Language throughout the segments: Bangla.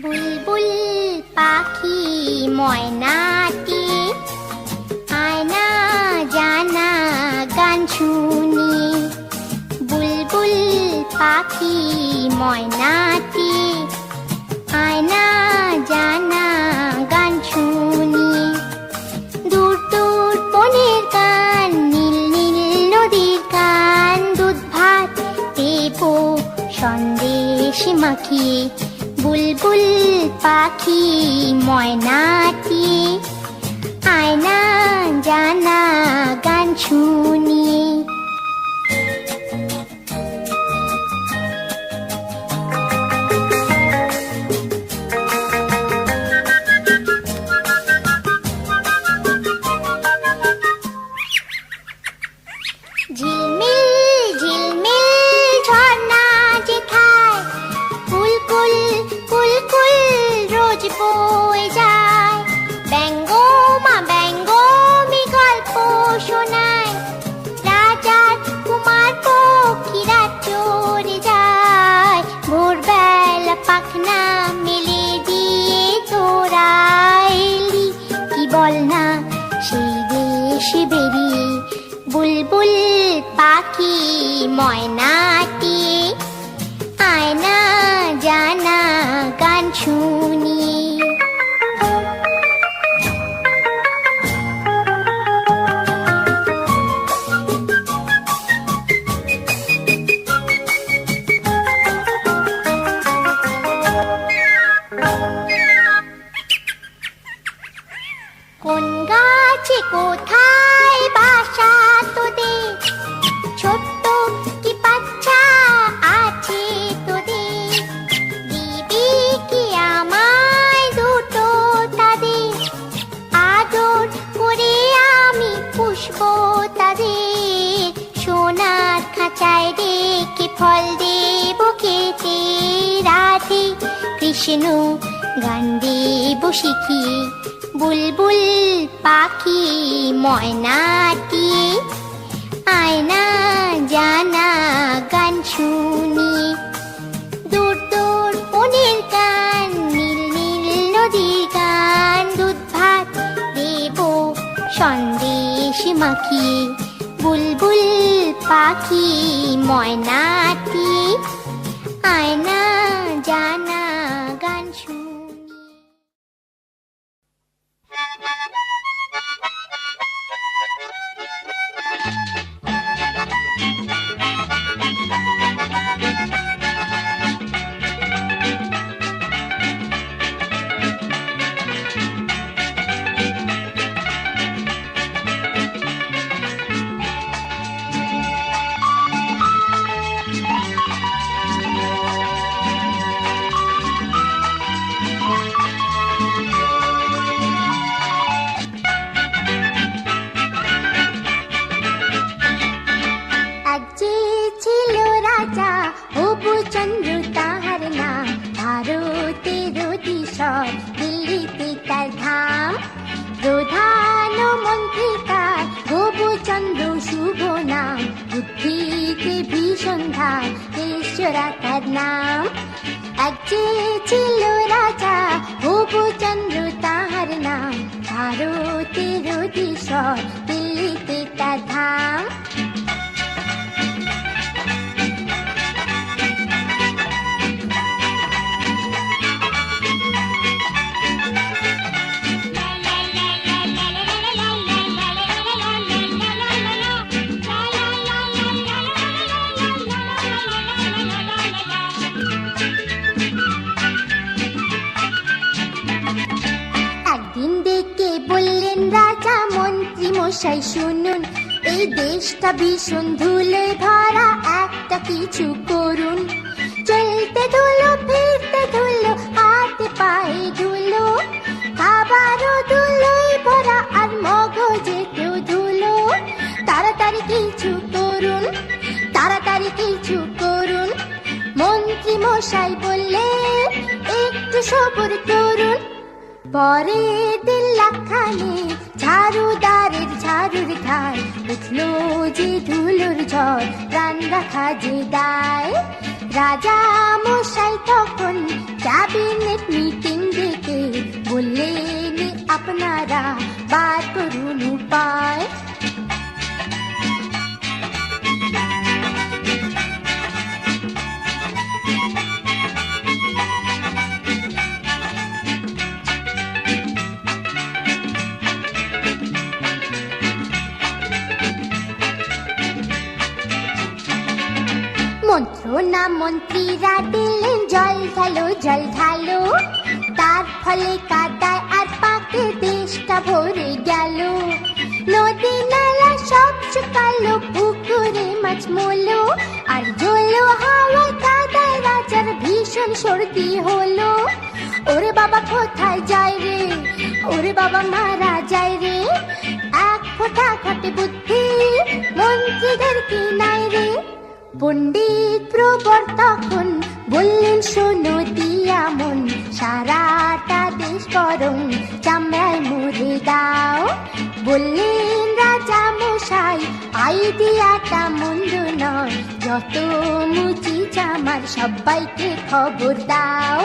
বুলবুল পাখি ময়নাটি আয়না জানা গান শুনি। বুলবুল পাখি ময়নাটি আয়না জানা গান শুনি। দূর দূর বনের গান, নীল নীল নদীর গান, দুধ ভাত দেবো সন্দেশ মাখিয়ে। বুলবুল পাখি ময়নাটি আয়না জানা গান শুনি। ঝিলমিল ঝিলমিল ঝর্ণা যেথায় কুলকুল কুলকুল রোজ বয়ে যায়। ব্যঙ্গমা ব্যঙ্গমি গল্প শোনায়, রাজার কুমার পক্ষীরা চড়ে যায়। ভোরবেলা পাখনা মেলে দিয়ে তোরা এলি, কি বল না সেই দেশে বেরিয়ে। বুলবুল পাখি ময়নাটি আয়না জানা গান শুনি। কোন গাছে কোথায় বাসা তোদের, ছোট্ট কি বাচ্চা আছে তোদের। দিবি কি আমায় দুটো তাদের, আদর করে আমি পুষবো তাদের। সোনার খাঁচায় রেখে ফল দেবো খেতে, রাধে কৃষ্ণ গান দেবো শিখিয়ে। বুলবুল পাখি ময়নাটি আয়না জানা গান শুনি। দূর দূর বনের গান, নীল নীল নদীর গান, দুধ ভাত দেবো সন্দেশ মাখিয়ে। বুলবুল পাখি ময়নাটি আয়না জানা গান শুনি। দিল্লিতে তার ধাম, প্রধানমন্ত্রী তার গোপচন্দ্র শুভ নাম। বুদ্ধিতে ভীষণ ধাম, ঈশ্বরা তার নাম। এক যে ছিল রাজা গোপচন্দ্র তাহার নাম, ভারতের অধীশ্বর দিল্লিতে তার ধাম। মশাই শুনুন, এই দেশটা ভীষণ ধুলোয় ভরা, একটা কিছু করুন। চলতে ধুলো, ফিরতে ধুলো, হাতে পায়ে ধুলো, খাবারও ধুলোয় ভরা আর মগজেতেও ধুলো। তাড়াতাড়ি কিছু করুন, তাড়াতাড়ি কিছু করুন। মন্ত্রী মশাই বললেন একটু সবর করুন। পরে 1.5 লাখ ঝাড়ুদারের ঝাড়ুর ধার, উঠলো যে ধুলোর ঝড়, প্রাণ রাখা যে দায়। রাজা মশাই তখন ক্যাবিনেট মিটিং করোনা মন্ত্রীরা দিলেন জল ঢালো জল ঢালো, তার ফলে কাদায় আর পাকে দেশটা ভরে গেল। নদী নালা সব শুকালো, পুকুরে মাছ মলো, আর জলো হাওয়ায় কাদায় রাজার ভীষণ সর্দি হলো। ওরে বাবা কোথায় যায় রে, ওরে বাবা মারা যায় রে, এক ফোঁটা খাটে বুদ্ধি মন্ত্রীদের কি নাই রে। পণ্ডিত প্রবর তখন বললেন শোনো দিয়া মন, সারাটা দেশ বরং চামড়ায় মুড়ে দাও। বললেন রাজা মশাই আইডিয়াটা মন্দ নয়, যত মুচি চামার সবাইকে খবর দাও।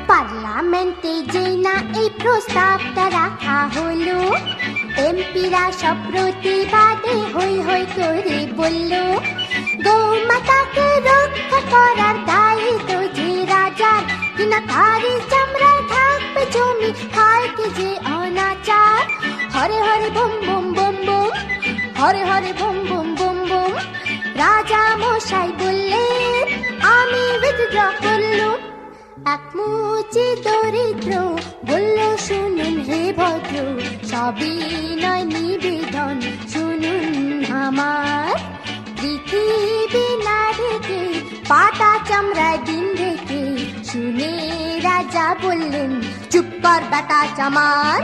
পার্লামেন্টে যে না এই প্রস্তাবটা রাখা হলো, এমপিরা সব প্রতিবাদে হই হই করে বলল, গৌমাতাকে রক্ষা করার দায়িত্ব যে রাজার, কিনা তারই চামড়ায় থাকবে জমি, হয় কি যে অনাচার। Hare Hare bomb bomb bomb bomb, Hare Hare bomb bomb bomb bomb. রাজা মশাই বললেন আমি উইথড্র করলুম। এক মুচি দরিদ্র বলল শুনুন হে ভদ্র, সবই নয় নিবেদন শুনুন আমার। পৃথিবী না ঢেকে পাতা চামড়ায় দিন রেখে, শুনে রাজা বললেন চুপ কর বেটা চামার।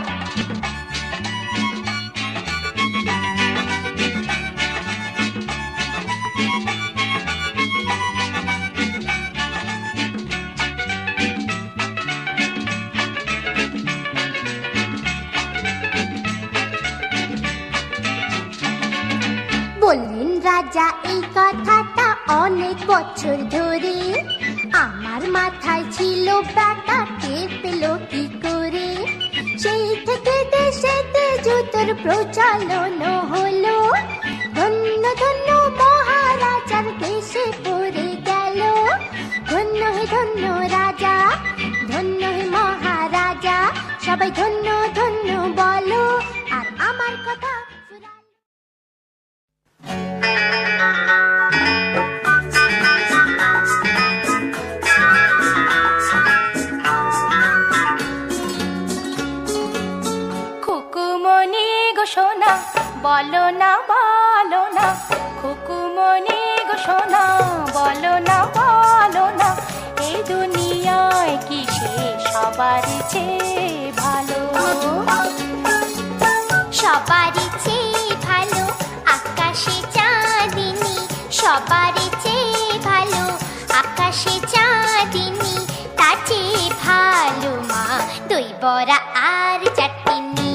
বললেন রাজা এই কথাটা অনেক বছর ধরে, আমার মাথায় ছিল ব্যাটা টের পেল কি করে। সেই থেকে দেশেতে জুতোর প্রচলন হলো, ধন্য ধন্য মহারাজার দেশে পড়ে গেল। ধন্য হে ধন্য রাজা, ধন্য হে মহারাজা, সবাই ধন্য ধন্য বলো, আর আমার কথা খুকুমনি গো সোনা বলো না বলো না, খুকুমনি গো সোনা বলো না বলো না, এই দুনিয়ায় কি সে সবার চেয়ে ভালো। সবারই চেয়ে ভালো আকাশে চাঁদিনী, সবারই চেয়ে ভালো আকাশে চাঁদিনী, তার চেয়ে ভালো মা দই বড়া আর চাটনি।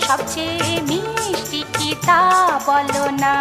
সবচেয়ে মিষ্টি কি তা বলো না।